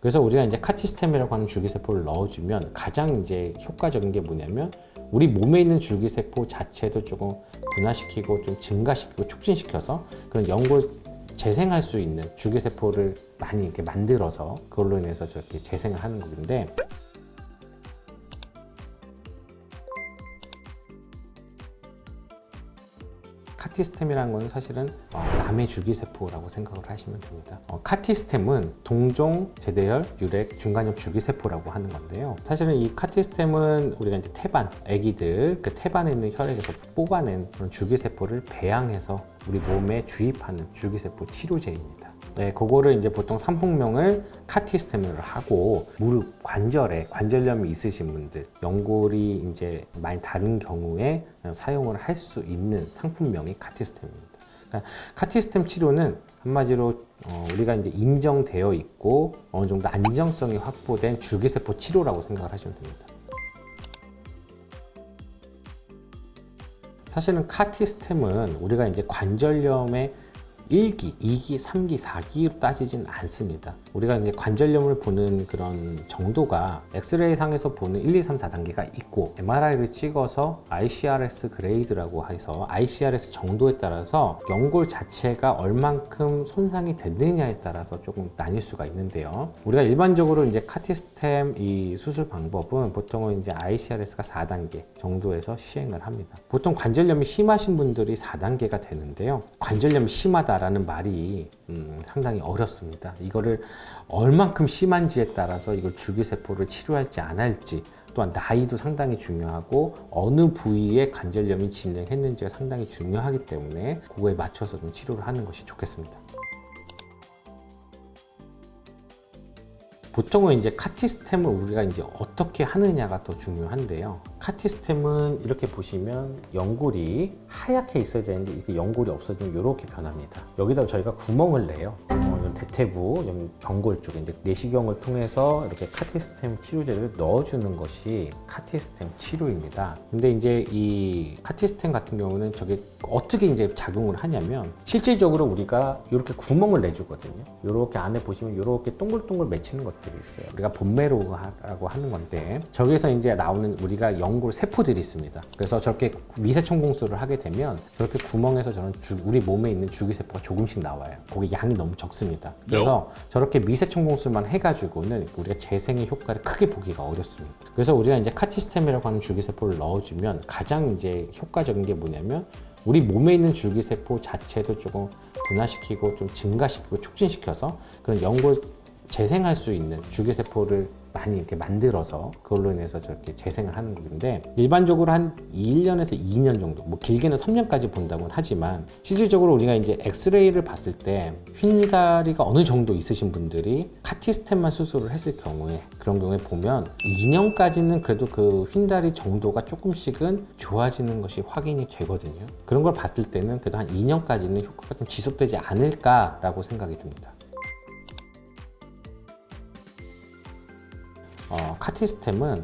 그래서 우리가 이제 카티스템이라고 하는 줄기세포를 넣어주면 가장 이제 효과적인 게 뭐냐면 우리 몸에 있는 줄기세포 자체도 조금 분화시키고 좀 증가시키고 촉진시켜서 그런 연골 재생할 수 있는 줄기세포를 많이 이렇게 만들어서 그걸로 인해서 저렇게 재생을 하는 건데, 카티스템이라는 건 사실은 남의 줄기세포라고 생각을 하시면 됩니다. 카티스템은 동종, 제대혈, 유렉, 중간엽 줄기세포라고 하는 건데요. 사실은 이 카티스템은 우리가 이제 태반, 아기들 그 태반에 있는 혈액에서 뽑아낸 그런 줄기세포를 배양해서 우리 몸에 주입하는 줄기세포 치료제입니다. 네, 그거를 이제 보통 상품명을 카티스템을 하고 무릎 관절에 관절염이 있으신 분들, 연골이 이제 많이 다른 경우에 사용을 할 수 있는 상품명이 카티스템입니다. 그러니까 카티스템 치료는 한마디로 우리가 이제 인정되어 있고 어느 정도 안정성이 확보된 줄기세포 치료라고 생각을 하시면 됩니다. 사실은 카티스템은 우리가 이제 관절염의 1기, 2기, 3기, 4기로 따지진 않습니다. 우리가 이제 관절염을 보는 그런 정도가 엑스레이 상에서 보는 1, 2, 3, 4단계가 있고 MRI를 찍어서 ICRS 그레이드라고 해서 ICRS 정도에 따라서 연골 자체가 얼만큼 손상이 됐느냐에 따라서 조금 나뉠 수가 있는데요. 우리가 일반적으로 이제 카티스템 이 수술 방법은 보통은 이제 ICRS가 4단계 정도에서 시행을 합니다. 보통 관절염이 심하신 분들이 4단계가 되는데요. 관절염이 심하다 라는 말이 상당히 어렵습니다. 이거를 얼만큼 심한지에 따라서 이걸 줄기세포를 치료할지 안 할지, 또한 나이도 상당히 중요하고 어느 부위에 관절염이 진행했는지가 상당히 중요하기 때문에 그거에 맞춰서 좀 치료를 하는 것이 좋겠습니다. 보통은 이제 카티스템을 우리가 이제 어떻게 하느냐가 더 중요한데요. 카티스템은 이렇게 보시면 연골이 하얗게 있어야 되는데 이렇게 연골이 없어지면 이렇게 변합니다. 여기다 저희가 구멍을 내요. 대퇴부, 경골 쪽에 이제 내시경을 통해서 이렇게 카티스템 치료제를 넣어주는 것이 카티스템 치료입니다. 근데 이제 이 카티스템 같은 경우는 저게 어떻게 이제 작용을 하냐면 실질적으로 우리가 이렇게 구멍을 내주거든요. 이렇게 안에 보시면 이렇게 동글동글 맺히는 것들이 있어요. 우리가 본메로라고 하는 건데 저기서 이제 나오는 우리가 연골 세포들이 있습니다. 그래서 저렇게 미세천공술을 하게 되면 저렇게 구멍에서 저런 우리 몸에 있는 줄기세포가 조금씩 나와요. 거기 양이 너무 적습니다. 그래서 저렇게 미세천공술만 해가지고는 우리가 재생의 효과를 크게 보기가 어렵습니다. 그래서 우리가 이제 카티스템이라고 하는 줄기세포를 넣어주면 가장 이제 효과적인 게 뭐냐면 우리 몸에 있는 줄기세포 자체도 조금 분화시키고 좀 증가시키고 촉진시켜서 그런 연골 재생할 수 있는 줄기세포를 많이 이렇게 만들어서 그걸로 인해서 저렇게 재생을 하는 건데, 일반적으로 한 1년에서 2년 정도, 뭐 길게는 3년까지 본다고는 하지만 실질적으로 우리가 이제 엑스레이를 봤을 때 휜다리가 어느 정도 있으신 분들이 카티스템만 수술을 했을 경우에 그런 경우에 보면 2년까지는 그래도 그 휜다리 정도가 조금씩은 좋아지는 것이 확인이 되거든요. 그런 걸 봤을 때는 그래도 한 2년까지는 효과가 좀 지속되지 않을까라고 생각이 듭니다. 카티스템은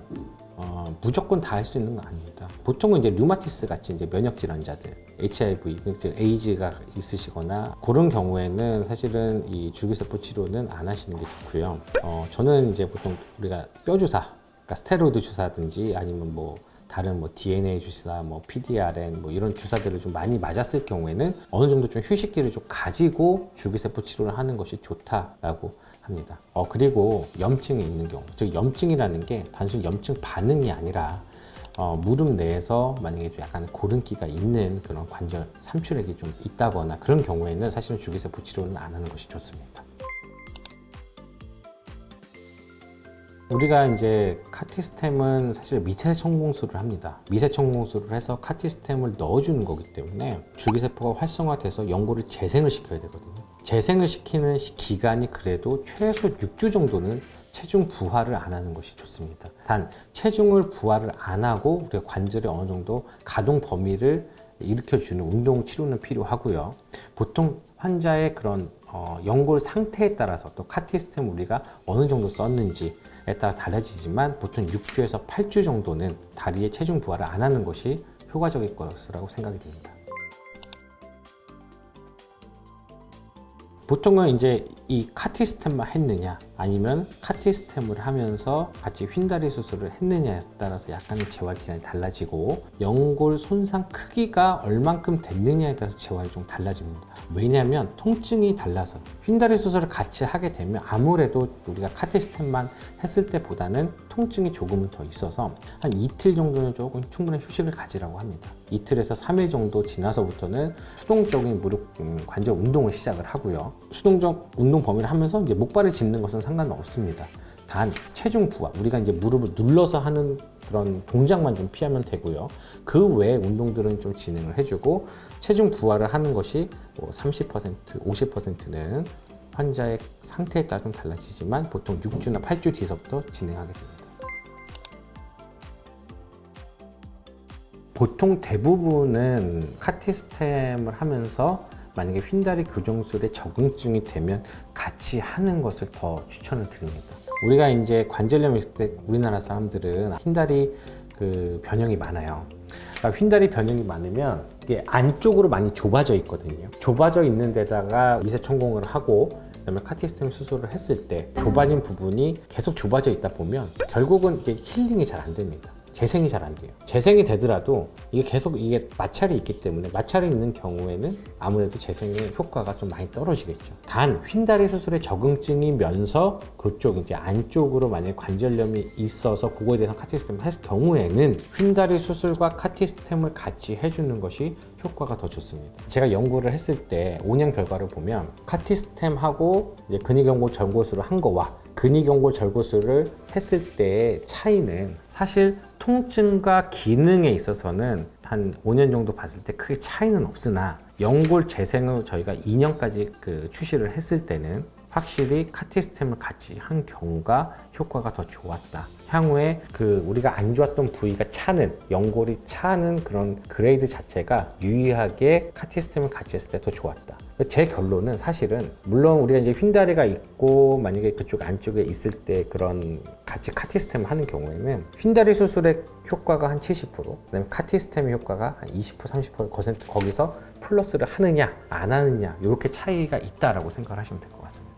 무조건 다 할 수 있는 건 아닙니다. 보통은 이제 류마티스 같이 이제 면역 질환자들, HIV, 에이즈가 있으시거나 그런 경우에는 사실은 이 줄기세포 치료는 안 하시는 게 좋고요. 저는 이제 보통 우리가 뼈 주사, 그러니까 스테로이드 주사든지 아니면 뭐 다른 뭐 DNA 주사, 뭐 PDRN 뭐 이런 주사들을 좀 많이 맞았을 경우에는 어느 정도 좀 휴식기를 좀 가지고 줄기세포 치료를 하는 것이 좋다라고 합니다. 그리고 염증이 있는 경우, 즉 염증이라는 게 단순 염증 반응이 아니라 무릎 내에서 만약에 좀 약간 고름기가 있는 그런 관절 삼출액이 좀 있다거나 그런 경우에는 사실은 줄기세포 치료는 안 하는 것이 좋습니다. 우리가 이제 카티스템은 사실 미세천공술을 합니다. 미세천공술을 해서 카티스템을 넣어주는 거기 때문에 줄기세포가 활성화돼서 연골을 재생을 시켜야 되거든요. 재생을 시키는 기간이 그래도 최소 6주 정도는 체중 부하를 안 하는 것이 좋습니다. 단 체중을 부하를 안 하고 우리가 관절의 어느 정도 가동 범위를 일으켜주는 운동 치료는 필요하고요. 보통 환자의 그런 연골 상태에 따라서 또 카티스템 우리가 어느 정도 썼는지에 따라 달라지지만 보통 6주에서 8주 정도는 다리에 체중 부하를 안 하는 것이 효과적일 것이라고 생각이 듭니다. 보통은 이제 이 카티스템만 했느냐 아니면 카티스템을 하면서 같이 휜다리 수술을 했느냐에 따라서 약간의 재활 기간이 달라지고 연골 손상 크기가 얼만큼 됐느냐에 따라서 재활이 좀 달라집니다. 왜냐하면 통증이 달라서 휜다리 수술을 같이 하게 되면 아무래도 우리가 카티스템만 했을 때보다는 통증이 조금은 더 있어서 한 이틀 정도는 조금 충분한 휴식을 가지라고 합니다. 이틀에서 3일 정도 지나서부터는 수동적인 무릎 관절 운동을 시작을 하고요. 수동적 운동 범위를 하면서 이제 목발을 짚는 것은 상관은 없습니다. 단 체중 부하, 우리가 이제 무릎을 눌러서 하는 그런 동작만 좀 피하면 되고요. 그 외의 운동들은 좀 진행을 해주고 체중 부하를 하는 것이 뭐 30%, 50%는 환자의 상태에 따라 좀 달라지지만 보통 6주나 8주 뒤서부터 진행하게 됩니다. 보통 대부분은 카티스템을 하면서 만약에 휜다리 교정술에 적응증이 되면 같이 하는 것을 더 추천을 드립니다. 우리가 이제 관절염이 있을 때 우리나라 사람들은 휜다리 변형이 많아요. 그러니까 휜다리 변형이 많으면 이게 안쪽으로 많이 좁아져 있거든요. 좁아져 있는 데다가 미세천공을 하고 그다음에 카티스템 수술을 했을 때 좁아진 부분이 계속 좁아져 있다 보면 결국은 이게 힐링이 잘 안 됩니다. 재생이 잘 안 돼요. 재생이 되더라도 이게 마찰이 있기 때문에 마찰이 있는 경우에는 아무래도 재생의 효과가 좀 많이 떨어지겠죠. 단 휜다리 수술에 적응증이면서 그쪽 이제 안쪽으로 만약에 관절염이 있어서 그거에 대해서 카티스템을 했을 경우에는 휜다리 수술과 카티스템을 같이 해주는 것이 효과가 더 좋습니다. 제가 연구를 했을 때 5년 결과를 보면 카티스템하고 이제 근위경골 절골술을 한 거와 근위경골 절골술을 했을 때의 차이는 사실 통증과 기능에 있어서는 한 5년 정도 봤을 때 크게 차이는 없으나 연골 재생을 저희가 2년까지 추시를 했을 때는 확실히 카티스템을 같이 한 경우가 효과가 더 좋았다. 향후에 우리가 안 좋았던 부위가 차는, 연골이 차는 그런 그레이드 자체가 유의하게 카티스템을 같이 했을 때 더 좋았다. 제 결론은 사실은 물론 우리가 이제 휜다리가 있고 만약에 그쪽 안쪽에 있을 때 그런 같이 카티스템을 하는 경우에는 휜다리 수술의 효과가 한 70%, 그다음에 카티스템의 효과가 한 20%, 30% 거기서 플러스를 하느냐 안 하느냐 이렇게 차이가 있다라고 생각을 하시면 될 것 같습니다.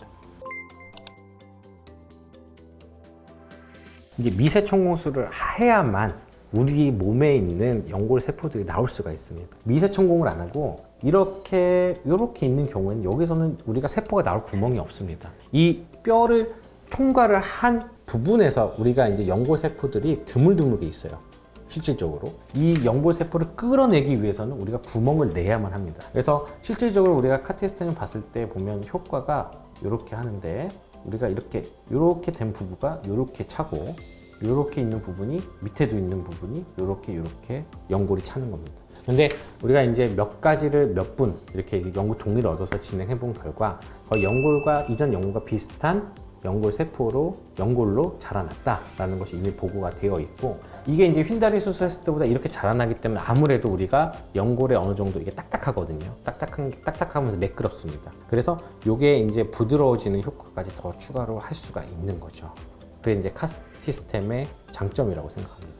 이제 미세천공술을 해야만 우리 몸에 있는 연골 세포들이 나올 수가 있습니다. 미세천공을 안 하고 이렇게 있는 경우에는 여기서는 우리가 세포가 나올 구멍이 없습니다. 이 뼈를 통과를 한 부분에서 우리가 이제 연골 세포들이 드물드물게 있어요. 실질적으로 이 연골 세포를 끌어내기 위해서는 우리가 구멍을 내야만 합니다. 그래서 실질적으로 우리가 카티스템을 봤을 때 보면 효과가 이렇게 하는데 우리가 이렇게 된 부부가 이렇게 차고 이렇게 있는 부분이 밑에도 있는 부분이 이렇게 연골이 차는 겁니다. 근데 우리가 이제 몇 가지를 몇 분 이렇게 연골 동의를 얻어서 진행해 본 결과 거의 이전 연골과 비슷한 연골 세포로 연골로 자라났다라는 것이 이미 보고가 되어 있고 이게 이제 휜다리 수술했을 때보다 이렇게 자라나기 때문에 아무래도 우리가 연골에 어느 정도 이게 딱딱하거든요. 딱딱하면서 매끄럽습니다. 그래서 이게 이제 부드러워지는 효과까지 더 추가로 할 수가 있는 거죠. 그게 이제 카티스템의 장점이라고 생각합니다.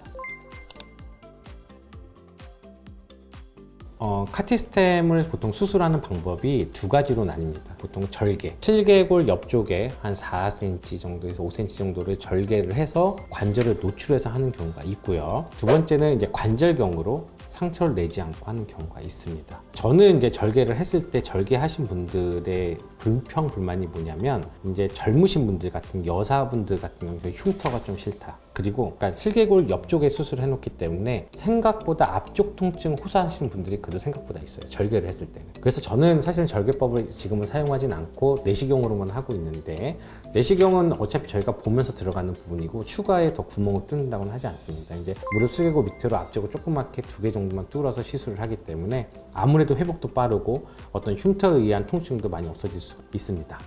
카티스템을 보통 수술하는 방법이 두 가지로 나뉩니다. 보통 절개, 실개골 옆쪽에 한 4cm 정도에서 5cm 정도를 절개를 해서 관절을 노출해서 하는 경우가 있고요. 두 번째는 이제 관절경으로 상처를 내지 않고 하는 경우가 있습니다. 저는 이제 절개를 했을 때 절개하신 분들의 불만이 뭐냐면 이제 젊으신 분들 같은 여사분들 같은 경우는 흉터가 좀 싫다. 그리고 그러니까 실개골 옆쪽에 수술을 해놓기 때문에 생각보다 앞쪽 통증 호소하시는 분들이 그래도 생각보다 있어요. 절개를 했을 때는. 그래서 저는 사실 절개법을 지금은 사용하진 않고 내시경으로만 하고 있는데 내시경은 어차피 저희가 보면서 들어가는 부분이고 추가에 더 구멍을 뚫는다고는 하지 않습니다. 이제 무릎 실개골 밑으로 앞쪽을 조그맣게 2개 정도만 뚫어서 시술을 하기 때문에 아무래도 회복도 빠르고 어떤 흉터에 의한 통증도 많이 없어질 수 있습니다.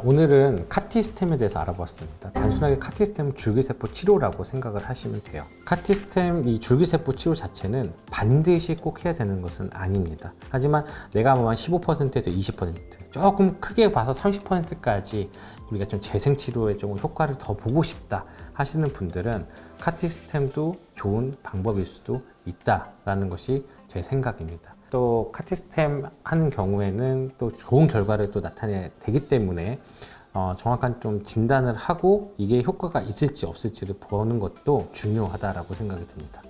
오늘은 카티스템에 대해서 알아봤습니다. 단순하게 카티스템은 줄기세포 치료라고 생각을 하시면 돼요. 카티스템 이 줄기세포 치료 자체는 반드시 꼭 해야 되는 것은 아닙니다. 하지만 내가 뭐 한 15%에서 20% 조금 크게 봐서 30%까지 우리가 좀 재생치료에 좀 효과를 더 보고 싶다 하시는 분들은 카티스템도 좋은 방법일 수도 있다라는 것이 제 생각입니다. 또 카티스템 하는 경우에는 또 좋은 결과를 또 나타내야 되기 때문에 정확한 좀 진단을 하고 이게 효과가 있을지 없을지를 보는 것도 중요하다라고 생각이 듭니다.